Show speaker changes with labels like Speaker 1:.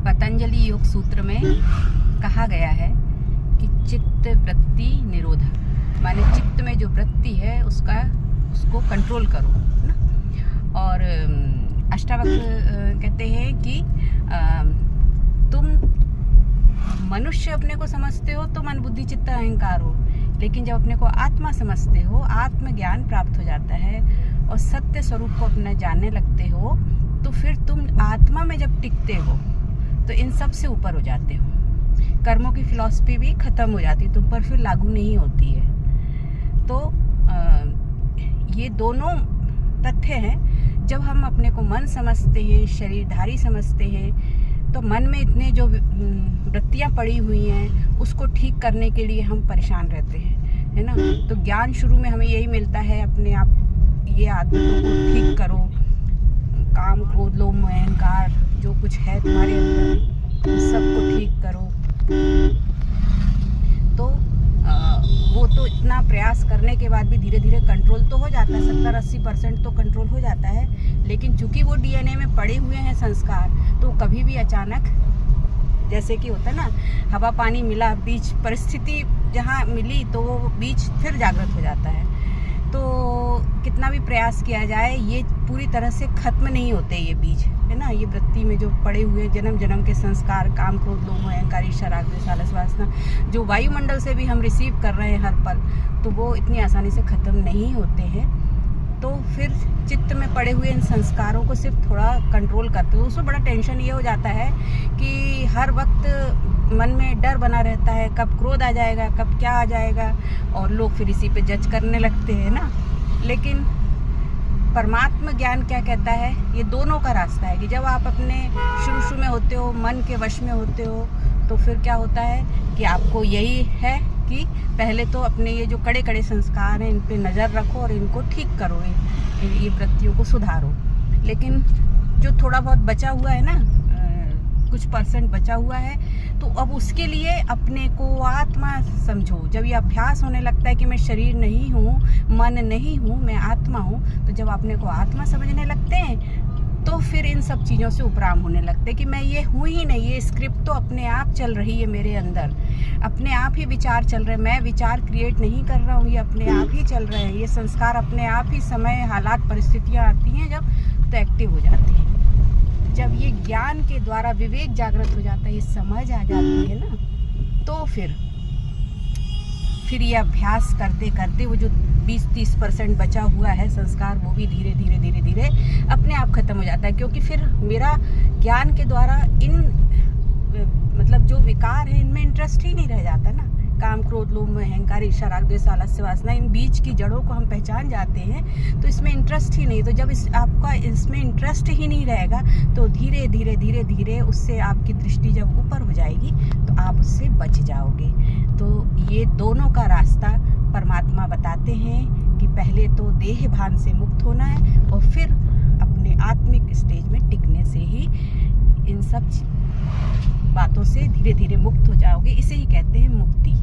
Speaker 1: पतंजलि योग सूत्र में कहा गया है कि चित्त वृत्ति निरोध, माने चित्त में जो वृत्ति है उसको कंट्रोल करो ना। और अष्टावक्र कहते हैं कि तुम मनुष्य अपने को समझते हो तो मन बुद्धि चित्त अहंकार हो, लेकिन जब अपने को आत्मा समझते हो, आत्मज्ञान प्राप्त हो जाता है और सत्य स्वरूप को अपना जानने लगते हो, तो फिर तुम आत्मा में जब टिकते हो तो इन सब से ऊपर हो जाते हो। कर्मों की फिलॉसफी भी खत्म हो जाती है, तुम पर फिर लागू नहीं होती है। तो ये दोनों तथ्य हैं। जब हम अपने को मन समझते हैं, शरीरधारी समझते हैं, तो मन में इतने जो वृत्तियाँ पड़ी हुई हैं उसको ठीक करने के लिए हम परेशान रहते हैं, है ना। तो ज्ञान शुरू में हमें यही मिलता है, अपने आप ये आदतों को ठीक करो, काम क्रोध लोभ मोह अहंकार जो कुछ है तुम्हारे अंदर उन सबको ठीक करो। तो वो तो इतना प्रयास करने के बाद भी धीरे धीरे कंट्रोल तो हो जाता है, 70-80% तो कंट्रोल हो जाता है। लेकिन चूंकि वो डीएनए में पड़े हुए हैं संस्कार, तो कभी भी अचानक जैसे कि होता है ना, हवा पानी मिला, बीच परिस्थिति जहाँ मिली तो वो बीच फिर जागृत हो जाता है। तो कितना भी प्रयास किया जाए ये पूरी तरह से खत्म नहीं होते ये बीज, है ना। ये वृत्ति में जो पड़े हुए जन्म जन्म के संस्कार, काम क्रोध लोभ मोह अहंकार ईर्ष्या राग द्वेष आलस वासना, जो वायुमंडल से भी हम रिसीव कर रहे हैं हर पल, तो वो इतनी आसानी से ख़त्म नहीं होते हैं। तो फिर चित्त में पड़े हुए इन संस्कारों को सिर्फ थोड़ा कंट्रोल करते हो, उसमें बड़ा टेंशन ये हो जाता है कि हर वक्त मन में डर बना रहता है, कब क्रोध आ जाएगा, कब क्या आ जाएगा, और लोग फिर इसी पे जज करने लगते हैं ना। लेकिन परमात्मा ज्ञान क्या कहता है, ये दोनों का रास्ता है कि जब आप अपने शुरू में होते हो, मन के वश में होते हो, तो फिर क्या होता है कि आपको यही है कि पहले तो अपने ये जो कड़े कड़े संस्कार हैं इन पे नज़र रखो और इनको ठीक करो, ये वृत्तियों को सुधारो। लेकिन जो थोड़ा बहुत बचा हुआ है ना, कुछ % बचा हुआ है, तो अब उसके लिए अपने को आत्मा समझो। जब ये अभ्यास होने लगता है कि मैं शरीर नहीं हूँ, मन नहीं हूँ, मैं आत्मा हूँ, तो जब अपने को आत्मा समझने लगते हैं तो फिर इन सब चीज़ों से उपराम होने लगते हैं कि मैं ये हूँ ही नहीं, ये स्क्रिप्ट तो अपने आप चल रही है मेरे अंदर, अपने आप ही विचार चल रहे हैं, मैं विचार क्रिएट नहीं कर रहा हूँ, ये अपने आप ही चल रहे हैं, ये संस्कार अपने आप ही समय हालात परिस्थितियाँ आती हैं जब तो एक्टिव हो जाती हैं। जब ये ज्ञान के द्वारा विवेक जागृत हो जाता है, ये समझ आ जाती है ना, तो फिर ये अभ्यास करते करते वो जो 20-30% बचा हुआ है संस्कार, वो भी धीरे धीरे अपने आप खत्म हो जाता है। क्योंकि फिर मेरा ज्ञान के द्वारा इन मतलब जो विकार है इनमें इंटरेस्ट ही नहीं रह जाता ना। काम क्रोध लोभ मोह अहंकार ईर्ष्या राग द्वेष आलस्य वासना, इन बीज की जड़ों को हम पहचान जाते हैं, तो इसमें इंटरेस्ट ही नहीं। तो जब आपका इसमें इंटरेस्ट ही नहीं रहेगा, तो धीरे धीरे उससे आपकी दृष्टि जब ऊपर हो जाएगी तो आप उससे बच जाओगे। तो ये दोनों का रास्ता परमात्मा बताते हैं कि पहले तो देह भान से मुक्त होना है और फिर अपने आत्मिक स्टेज में टिकने से ही इन सब बातों से धीरे धीरे मुक्त हो जाओगे। इसे ही कहते हैं मुक्ति।